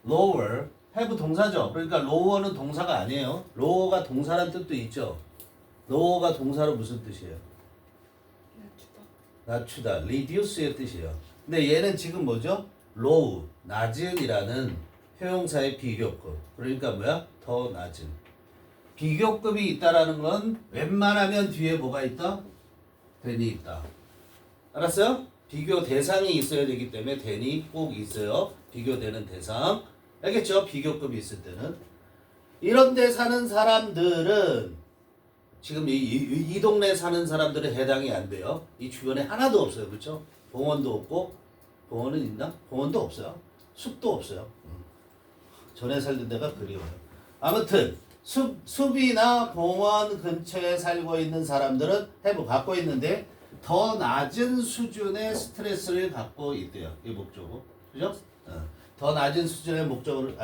A: lower have 동사죠. 그러니까 lower는 동사가 아니에요. lower가 동사란 뜻도 있죠. lower가 동사로 무슨 뜻이에요? 낮추다. reduce의 뜻이에요. 근데 얘는 지금 뭐죠? low, 낮은이라는 형용사의 비교급. 그러니까 뭐야? 더 낮은. 비교급이 있다라는 건 웬만하면 뒤에 뭐가 있다? than이 있다. 알았어요? 비교 대상이 있어야 되기 때문에 than이 꼭 있어요. 비교되는 대상. 알겠죠? 비교급이 있을 때는. 이런 데 사는 사람들은 지금 이 동네에 사는 사람들은 해당이 안 돼요. 이 주변에 하나도 없어요. 그렇죠? 공원도 없고 공원은 있나? 공원도 없어요. 숲도 없어요. 전에 살던 데가 그리워요. 아무튼 숲이나 공원 근처에 살고 있는 사람들은 have 갖고 있는데 더 낮은 수준의 스트레스를 갖고 있대요. 이 목적어. 그죠? 더 낮은 수준의 목적어를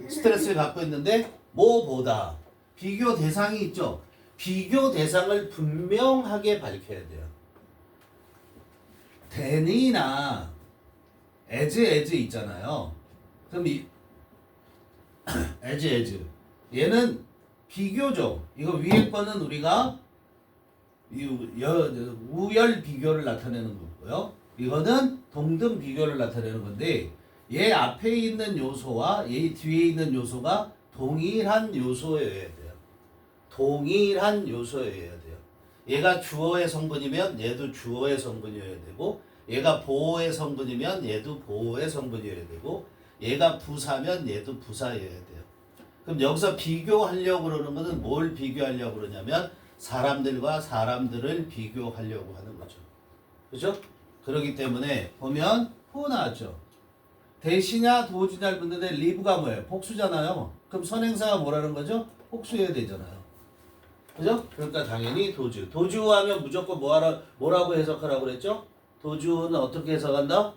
A: 스트레스를 갖고 있는데 뭐보다 비교 대상이 있죠. 비교 대상을 분명하게 밝혀야 돼요. than이나 as 있잖아요. 그럼 이 as 얘는 비교죠. 이거 위에 거는 우리가 우열 비교를 나타내는 거고요. 이거는 동등 비교를 나타내는 건데 얘 앞에 있는 요소와 얘 뒤에 있는 요소가 동일한 요소여야 돼요. 동일한 요소여야 돼요. 얘가 주어의 성분이면 얘도 주어의 성분이어야 되고 얘가 보어의 성분이면 얘도 보어의 성분이어야 되고 얘가 부사면 얘도 부사여야 돼요. 그럼 여기서 비교하려고 그러는 것은 뭘 비교하려고 그러냐면 사람들과 사람들을 비교하려고 하는 거죠. 그죠? 그렇기 때문에 보면 후 나왔죠. 대시냐 도주냐를 묻는데 live가 뭐예요? 복수잖아요. 그럼 선행사가 뭐라는 거죠? 복수해야 되잖아요. 그죠? 그러니까 당연히 도주. 도주하면 무조건 뭐라고 해석하라고 그랬죠? 도주는 어떻게 해석한다?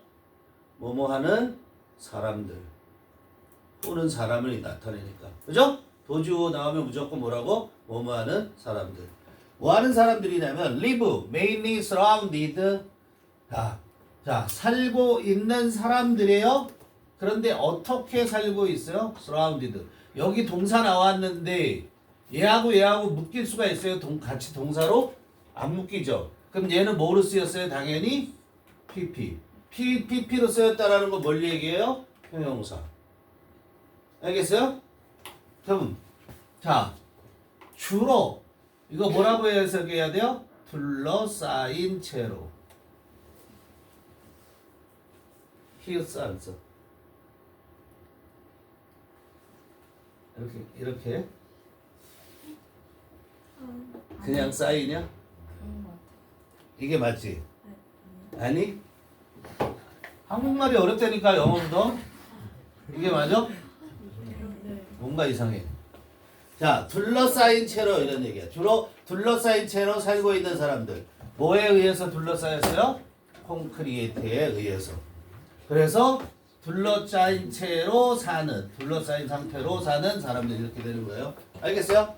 A: 뭐뭐 하는 사람들. 또는 사람을 나타내니까. 그죠? 도주 나오면 무조건 뭐라고? 뭐뭐 하는 사람들. 뭐 하는 사람들이냐면 live, mainly surrounded. 자, 살고 있는 사람들이에요. 그런데 어떻게 살고 있어요? surrounded. 여기 동사 나왔는데 얘하고 묶일 수가 있어요. 같이 동사로 안 묶이죠. 그럼 얘는 뭐로 쓰였어요? 당연히 PP로 쓰였다라는 거 뭘 얘기해요? 형용사. 알겠어요? 그럼 자 주로 이거 뭐라고 해석해야 돼요? 둘러싸인 채로. 히읗 안써. 이렇게 그냥 쌓이냐? 이게 맞지? 아니? 한국말이 어렵다니까 영어보다. 이게 맞아? 뭔가 이상해. 자, 둘러싸인 채로 이런 얘기야. 주로 둘러싸인 채로 살고 있는 사람들. 뭐에 의해서 둘러싸였어요? 콘크리트에 의해서. 그래서 둘러싸인 채로 사는, 둘러싸인 상태로 사는 사람들 이렇게 되는 거예요. 알겠어요?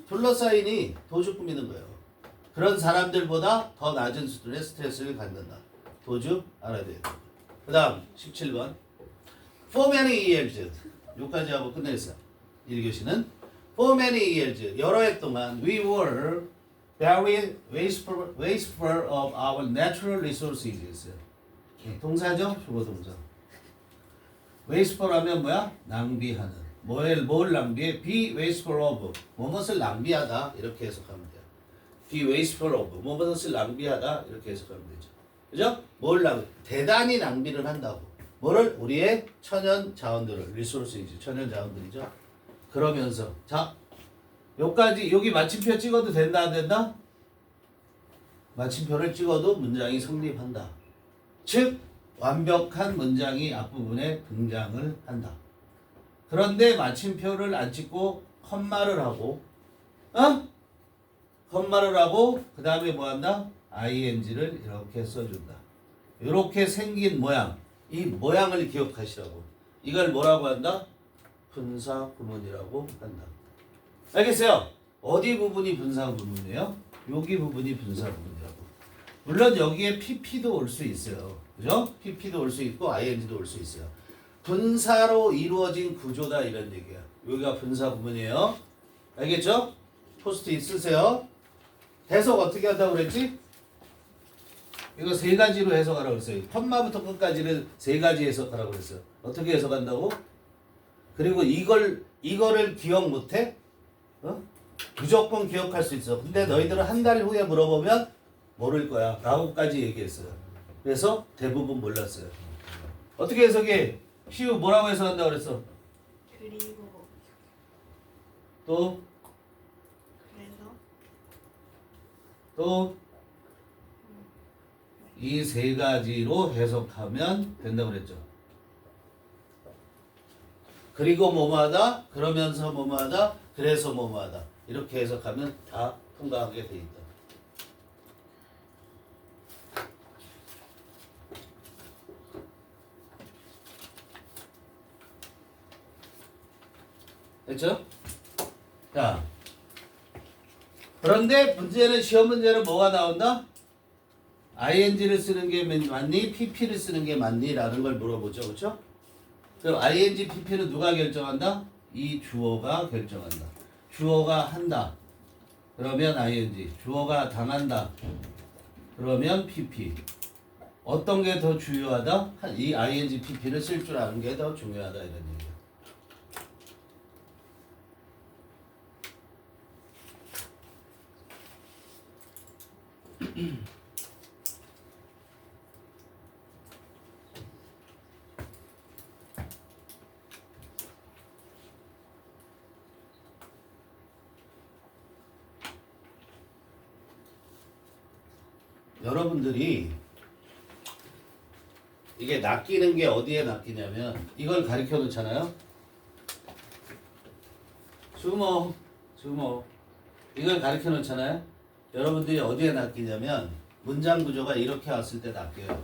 A: 둘러싸인이 도주 꾸미는 거예요. 그런 사람들보다 더 낮은 수준의 스트레스를 갖는다. 도주 알아야 돼요. 그 다음 17번. For many years. 여기까지 하고 끝냈어요. 1교시는 For many years. 여러 해 동안 we were very wasteful of our natural resources. 동사죠? 주거 동사. wasteful 하면 뭐야? 낭비하는. 뭘 낭비해? be wasteful of. 뭐뭇을 낭비하다. 이렇게 해석하면 돼요. be wasteful of. 뭐뭇을 낭비하다. 이렇게 해석하면 되죠. 그죠? 대단히 낭비를 한다고. 뭐를? 우리의 천연 자원들을. resources. 천연 자원들이죠. 그러면서 자 여기까지 여기 마침표 찍어도 된다 안 된다? 마침표를 찍어도 문장이 성립한다. 즉 완벽한 문장이 앞부분에 등장을 한다. 그런데 마침표를 안 찍고 컴마를 하고 컴마를 하고 그 다음에 뭐 한다? ing를 이렇게 써준다. 이렇게 생긴 모양, 이 모양을 기억하시라고. 이걸 뭐라고 한다? 분사 구문이라고 한다. 알겠어요? 어디 부분이 분사 구문이에요? 여기 부분이 분사 구문이라고. 물론 여기에 pp도 올 수 있어요. 그죠? pp도 올 수 있고 ing도 올 수 있어요. 분사로 이루어진 구조다 이런 얘기야. 여기가 분사 구문이에요. 알겠죠? 포스트잇 쓰세요. 해석 어떻게 한다고 그랬지? 이거 세 가지로 해석하라고 그랬어요. 컴마부터 끝까지는 세 가지 해석하라고 그랬어요. 어떻게 해석한다고? 그리고 이거를 기억 못해? 무조건 기억할 수 있어. 근데 너희들은 한 달 후에 물어보면 모를 거야. 라고까지 얘기했어요. 그래서 대부분 몰랐어요. 어떻게 해석해? 시우 뭐라고 해석한다고 그랬어?
B: 그리고
A: 또?
B: 그래서
A: 또? 이 세 가지로 해석하면 된다고 그랬죠. 그리고 뭐뭐하다, 그러면서 뭐뭐하다, 그래서 뭐뭐하다. 이렇게 해석하면 다 통과하게 돼 있다. 됐죠? 자, 그런데 문제는 시험 문제는 뭐가 나온다? ing를 쓰는 게 맞니? pp를 쓰는 게 맞니? 라는 걸 물어보죠. 그렇죠? 그럼 ing, pp는 누가 결정한다? 이 주어가 결정한다. 주어가 한다. 그러면 ing. 주어가 당한다. 그러면 pp. 어떤 게 더 중요하다? 이 ing, pp를 쓸 줄 아는 게 더 중요하다. 이런 얘기야. 여러분들이 이게 낚이는 게 어디에 낚이냐면 이걸 가르쳐 놓잖아요. 주모 이걸 가르쳐 놓잖아요. 여러분들이 어디에 낚이냐면 문장 구조가 이렇게 왔을 때 낚여요.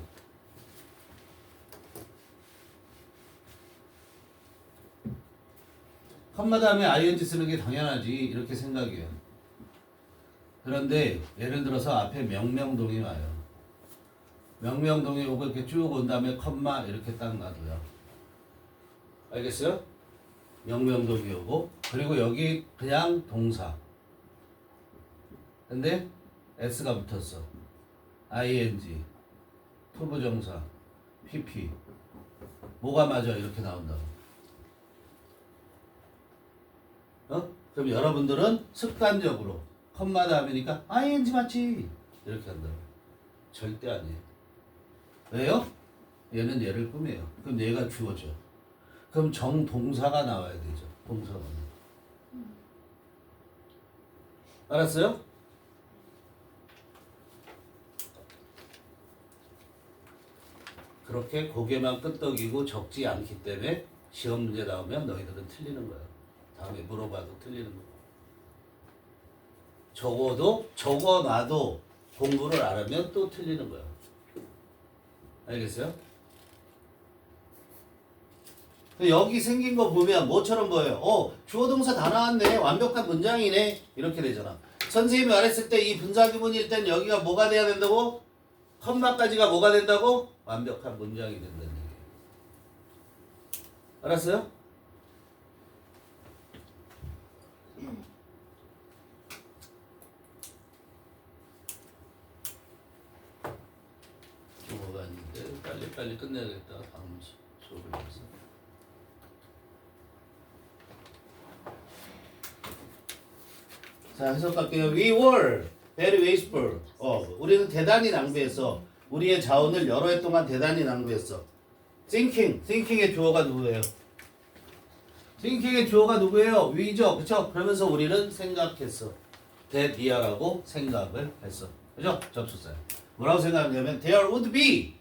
A: 컴마 다음에 ing 쓰는 게 당연하지 이렇게 생각해요. 그런데 예를 들어서 앞에 명명동이 와요. 명명동이 오고 이렇게 쭉 온 다음에 컴마 이렇게 딱 놔둬요. 알겠어요? 명명동이 오고 그리고 여기 그냥 동사. 근데 s가 붙었어. ing, 투부정사, pp. 뭐가 맞아? 이렇게 나온다고. 그럼 여러분들은 습관적으로 컴마 다음이니까 ing 맞지? 이렇게 한다고. 절대 아니에요. 왜요? 얘는 얘를 꾸며요. 그럼 얘가 주어져. 그럼 정동사가 나와야 되죠. 동사가. 알았어요? 그렇게 고개만 끄덕이고 적지 않기 때문에 시험 문제 나오면 너희들은 틀리는 거야. 다음에 물어봐도 틀리는 거야. 적어도 적어놔도 공부를 안 하면 또 틀리는 거야. 알겠어요? 여기 생긴 거 보면 뭐처럼 보여요? 주어 동사 다 나왔네. 완벽한 문장이네. 이렇게 되잖아. 선생님이 말했을 때 이 분사구문일 땐 여기가 뭐가 돼야 된다고? 컴마까지가 뭐가 된다고? 완벽한 문장이 된다는 얘기예요. 알았어요? 뭐가 있는데 빨리 끝내야겠다. 다음 수업을 위해서. 자, 해석할게요. We were very wasteful. 우리는 대단히 낭비했어. 우리의 자원을 여러 해 동안 대단히 낭비했어. thinking의 주어가 누구예요? thinking의 주어가 누구예요? we죠. 그쵸? 그러면서 우리는 생각했어. that이야라고 생각을 했어. 그죠? 접속사야. 뭐라고 생각하냐면 there would be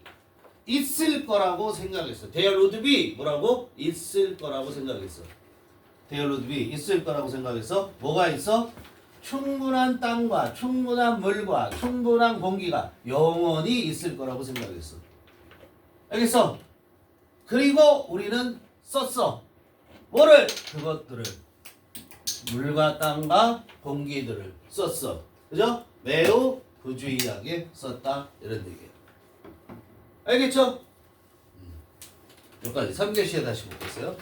A: 있을 거라고 생각했어. There would be 뭐라고? 있을 거라고 생각했어. There would be 있을 거라고 생각했어. 뭐가 있어? 충분한 땅과 충분한 물과 충분한 공기가 영원히 있을 거라고 생각했어. 알겠어? 그리고 우리는 썼어. 뭐를? 그것들을. 물과 땅과 공기들을 썼어. 그죠? 매우 부주의하게 썼다. 이런 얘기예요. 알겠죠? 여기까지 3교시에 다시 보겠어요.